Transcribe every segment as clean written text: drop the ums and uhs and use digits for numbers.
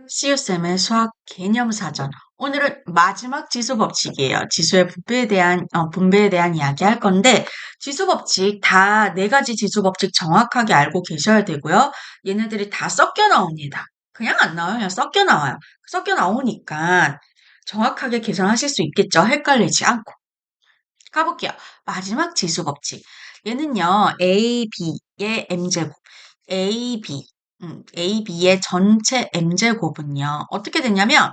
시우쌤의 수학 개념사전. 오늘은 마지막 지수 법칙이에요. 지수의 분배에 대한 이야기 할 건데, 지수 법칙 다 네 가지 지수 법칙 정확하게 알고 계셔야 되고요. 얘네들이 다 섞여 나옵니다. 그냥 안 나와요. 그냥 섞여 나와요. 섞여 나오니까 정확하게 계산하실 수 있겠죠. 헷갈리지 않고. 가볼게요. 마지막 지수 법칙. 얘는요, A, B의 M제곱. A, B. A, B의 전체 M제곱은요, 어떻게 되냐면,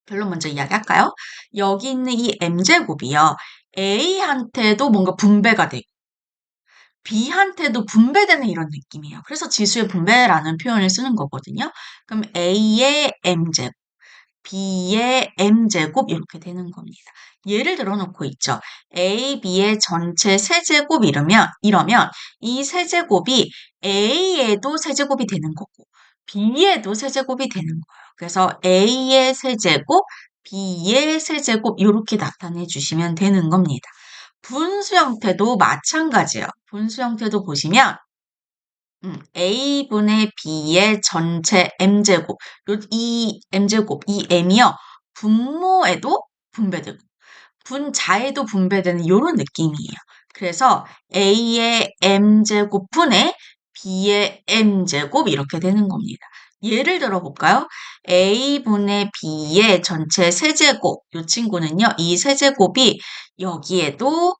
결론 먼저 이야기할까요? 여기 있는 이 M제곱이요, A한테도 뭔가 분배가 되고, B한테도 분배되는 이런 느낌이에요. 그래서 지수의 분배라는 표현을 쓰는 거거든요. 그럼 A의 M제곱. B의 M제곱 이렇게 되는 겁니다. 예를 들어 놓고 있죠. A, B의 전체 세제곱 이러면 이 세제곱이 A에도 세제곱이 되는 거고 B에도 세제곱이 되는 거예요. 그래서 A의 세제곱, B의 세제곱 이렇게 나타내 주시면 되는 겁니다. 분수 형태도 마찬가지예요. 분수 형태도 보시면 A분의 B의 전체 M제곱. 이 M제곱, 이 M이요. 분모에도 분배되고, 분자에도 분배되는 이런 느낌이에요. 그래서 A의 M제곱 분의 B의 M제곱 이렇게 되는 겁니다. 예를 들어 볼까요? A분의 B의 전체 세제곱. 이 친구는요. 이 세제곱이 여기에도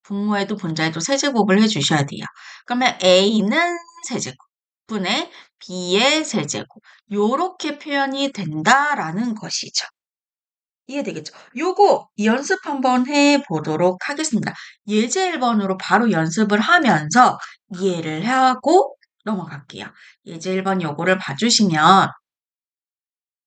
분모에도 분자에도 세제곱을 해주셔야 돼요. 그러면 A는 세제곱 분의 B의 세제곱. 요렇게 표현이 된다라는 것이죠. 이해되겠죠? 요거 연습 한번 해보도록 하겠습니다. 예제 1번으로 바로 연습을 하면서 이해를 하고 넘어갈게요. 예제 1번 요거를 봐주시면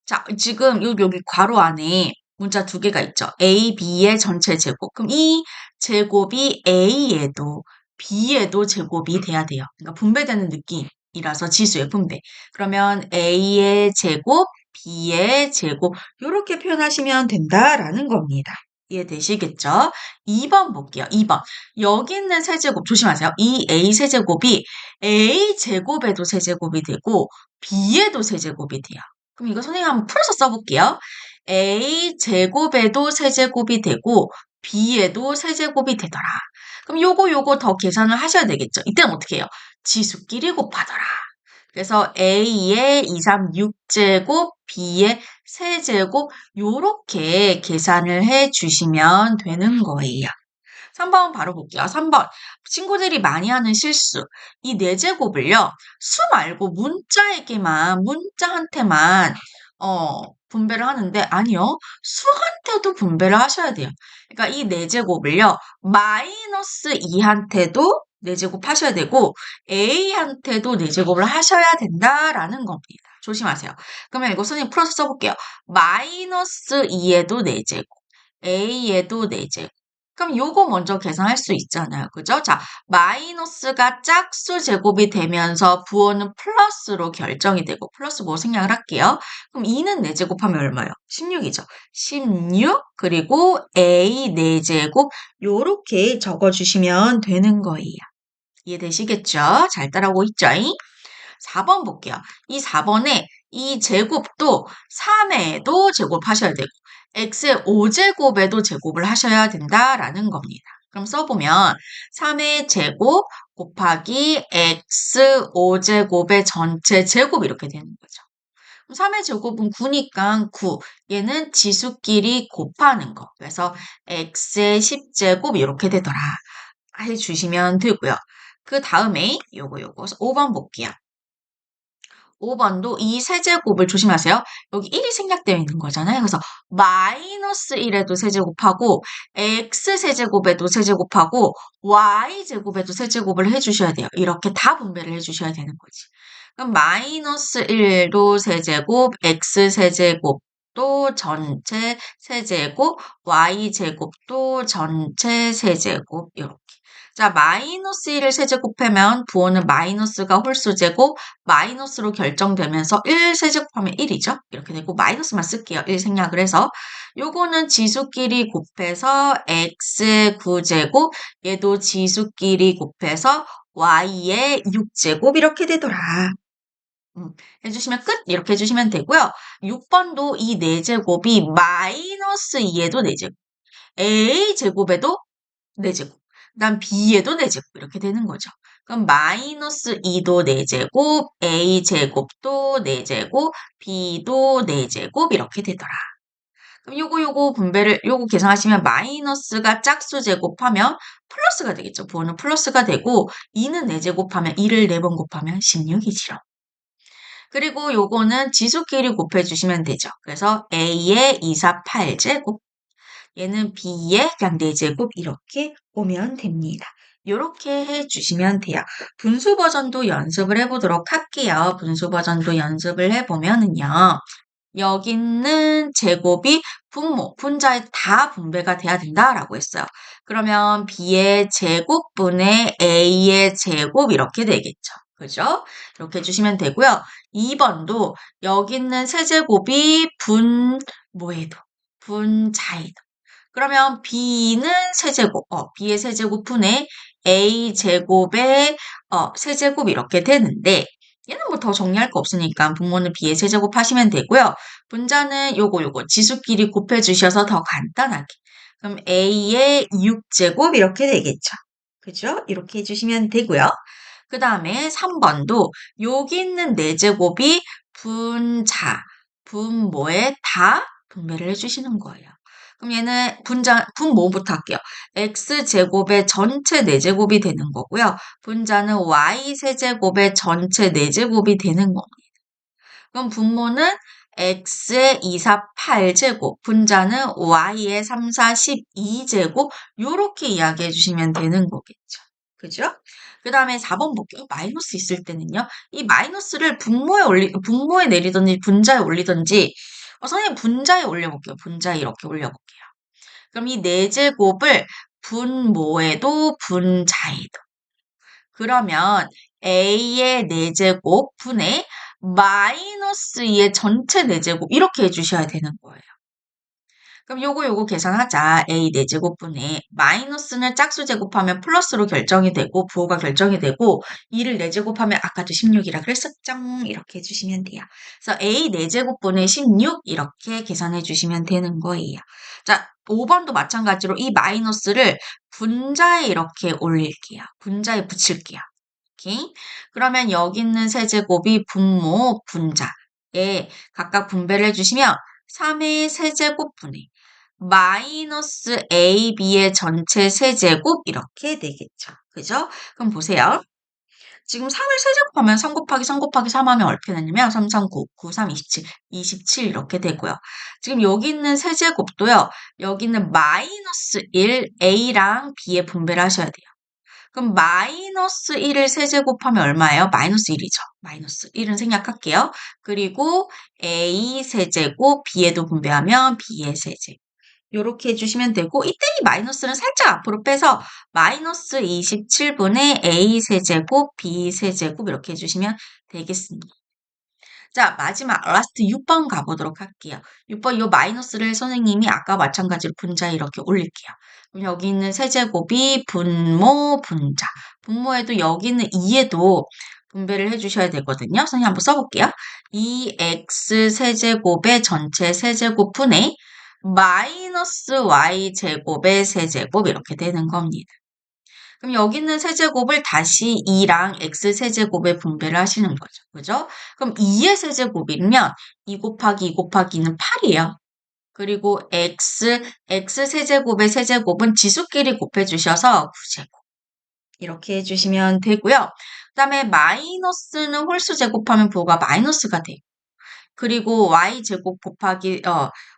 자, 지금 여기 괄호 안에 문자 두 개가 있죠. A, B의 전체 제곱. 그럼 이 제곱이 A에도 B에도 제곱이 돼야 돼요. 그러니까 분배되는 느낌이라서 지수의 분배. 그러면 A의 제곱, B의 제곱 이렇게 표현하시면 된다라는 겁니다. 이해되시겠죠? 2번 볼게요. 2번. 여기 있는 세제곱 조심하세요. 이 A 세제곱이 A 제곱에도 세제곱이 되고 B에도 세제곱이 돼요. 그럼 이거 선생님 한번 풀어서 써볼게요. A 제곱에도 세제곱이 되고 B에도 세제곱이 되더라. 그럼 요거 더 계산을 하셔야 되겠죠. 이때는 어떻게 해요? 지수끼리 곱하더라. 그래서 A의 2, 3, 6제곱, B의 세제곱 요렇게 계산을 해주시면 되는 거예요. 3번 바로 볼게요. 3번. 친구들이 많이 하는 실수. 이 4제곱을요. 수 말고 문자한테만 분배를 하는데 아니요. 수한테도 분배를 하셔야 돼요. 그러니까 이 4제곱을요. 마이너스 2한테도 4제곱 하셔야 되고 A한테도 4제곱을 하셔야 된다라는 겁니다. 조심하세요. 그러면 이거 선생님 풀어서 써볼게요. 마이너스 2에도 4제곱, A에도 4제곱. 그럼 요거 먼저 계산할 수 있잖아요. 그죠? 자, 마이너스가 짝수 제곱이 되면서 부호는 플러스로 결정이 되고, 플러스 뭐 생략을 할게요. 그럼 2는 4제곱하면 얼마예요? 16이죠. 16, 그리고 A 4제곱, 요렇게 적어주시면 되는 거예요. 이해되시겠죠? 잘 따라오고 있죠? 4번 볼게요. 이 4번에 이 제곱도 3에도 제곱하셔야 되고 x의 5제곱에도 제곱을 하셔야 된다라는 겁니다. 그럼 써보면 3의 제곱 곱하기 x 5제곱의 전체 제곱 이렇게 되는 거죠. 3의 제곱은 9니까 9. 얘는 지수끼리 곱하는 거. 그래서 x의 10제곱 이렇게 되더라. 해주시면 되고요. 그 다음에 요거 5번 볼게요. 5번도 이 세제곱을 조심하세요. 여기 1이 생략되어 있는 거잖아요. 그래서 마이너스 1에도 세제곱하고 x 세제곱에도 세제곱하고 y 제곱에도 세제곱을 해주셔야 돼요. 이렇게 다 분배를 해주셔야 되는 거지. 그럼 마이너스 1도 세제곱, x 세제곱도 전체 세제곱, y 제곱도 전체 세제곱 이렇게. 자, 마이너스 1을 세제곱하면 부호는 마이너스가 홀수제곱, 마이너스로 결정되면서 1 세제곱하면 1이죠. 이렇게 되고 마이너스만 쓸게요. 1 생략을 해서. 요거는 지수끼리 곱해서 x의 9제곱, 얘도 지수끼리 곱해서 y의 6제곱 이렇게 되더라. 해주시면 끝 이렇게 해주시면 되고요. 6번도 이 4제곱이 마이너스 2에도 4제곱, a제곱에도 4제곱, 그 다음 b에도 4제곱 이렇게 되는 거죠. 그럼 마이너스 2도 4제곱, a제곱도 4제곱, b도 4제곱 이렇게 되더라. 그럼 요거 분배를 요거 계산하시면 마이너스가 짝수 제곱하면 플러스가 되겠죠. 부호는 플러스가 되고 2는 4제곱하면 2를 4번 곱하면 16이지요. 그리고 요거는 지수끼리 곱해주시면 되죠. 그래서 A의 2, 4, 8제곱, 얘는 B의 그냥 4제곱 이렇게 오면 됩니다. 이렇게 해주시면 돼요. 분수 버전도 연습을 해보도록 할게요. 분수 버전도 연습을 해보면은요. 여기 있는 제곱이 분모, 분자에 다 분배가 돼야 된다라고 했어요. 그러면 B의 제곱분의 A의 제곱 이렇게 되겠죠. 그죠? 이렇게 해주시면 되고요. 2번도 여기 있는 세제곱이 분모에도, 분자에도. 그러면 B는 세제곱, B의 세제곱 분의 A제곱의 세제곱 이렇게 되는데 얘는 뭐 더 정리할 거 없으니까 분모는 B의 세제곱 하시면 되고요. 분자는 요거 지수끼리 곱해주셔서 더 간단하게. 그럼 A의 6제곱 이렇게 되겠죠. 그죠? 이렇게 해주시면 되고요. 그 다음에 3번도 여기 있는 4제곱이 분자, 분모에 다 분배를 해주시는 거예요. 그럼 얘는 분모부터 할게요. x제곱의 전체 4제곱이 되는 거고요. 분자는 y세제곱의 전체 4제곱이 되는 겁니다. 그럼 분모는 x의 2, 4, 8제곱, 분자는 y의 3, 4, 12제곱 요렇게 이야기해 주시면 되는 거겠죠. 그죠? 그 다음에 4번 볼게요. 마이너스 있을 때는요. 이 마이너스를 분모에 내리든지 분자에 올리든지 선생님 분자에 올려볼게요. 분자에 이렇게 올려볼게요. 그럼 이 4제곱을 분모에도 분자에도. 그러면 A의 4제곱 분의 마이너스 2의 전체 4제곱 이렇게 해주셔야 되는 거예요. 그럼 요거 계산하자. A 4제곱분의 마이너스는 짝수 제곱하면 플러스로 결정이 되고 부호가 결정이 되고 2를 4제곱하면 아까도 16이라 그랬었죠. 이렇게 해주시면 돼요. 그래서 A 4제곱분의 16 이렇게 계산해 주시면 되는 거예요. 자, 5번도 마찬가지로 이 마이너스를 분자에 이렇게 올릴게요. 분자에 붙일게요. 오케이? 그러면 여기 있는 세제곱이 분모, 분자에 각각 분배를 해주시면 3의 세제곱분의 마이너스 AB의 전체 세제곱 이렇게 되겠죠. 그죠? 그럼 보세요. 지금 3을 세제곱하면 3 곱하기 3 곱하기 3 하면 얼마나 되냐면 3, 3, 9, 9, 3, 27, 27 이렇게 되고요. 지금 여기 있는 세제곱도요. 여기 있는 마이너스 1, A랑 B에 분배를 하셔야 돼요. 그럼 마이너스 1을 세제곱하면 얼마예요? 마이너스 1이죠. 마이너스 1은 생략할게요. 그리고 A 세제곱, B에도 분배하면 B의 세제곱. 요렇게 해주시면 되고 이때 이 마이너스는 살짝 앞으로 빼서 마이너스 27분의 A 세제곱, B 세제곱 이렇게 해주시면 되겠습니다. 자, 마지막 라스트 6번 가보도록 할게요. 6번 요 마이너스를 선생님이 아까 마찬가지로 분자에 이렇게 올릴게요. 그럼 여기 있는 세제곱이 분모, 분자. 분모에도 여기 있는 2에도 분배를 해주셔야 되거든요. 선생님 한번 써볼게요. 2x 세제곱의 전체 세제곱 분의 마이너스 y제곱의 세제곱 이렇게 되는 겁니다. 그럼 여기 있는 세제곱을 다시 2랑 x 세제곱에 분배를 하시는 거죠. 그죠? 그럼 2의 세제곱이면 2 곱하기 2 곱하기 2는 8이에요. 그리고 x 세제곱의 세제곱은 지수끼리 곱해주셔서 9제곱. 이렇게 해주시면 되고요. 그 다음에 마이너스는 홀수 제곱하면 부호가 마이너스가 돼요. 그리고 y제곱 곱하기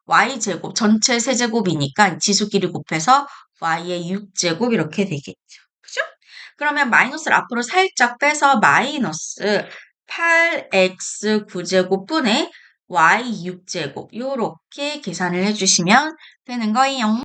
y제곱 전체 세제곱이니까 지수끼리 곱해서 y의 6제곱 이렇게 되겠죠. 그죠? 그러면 마이너스를 앞으로 살짝 빼서 마이너스 8x 9제곱분의 y 6제곱 이렇게 계산을 해주시면 되는 거예요.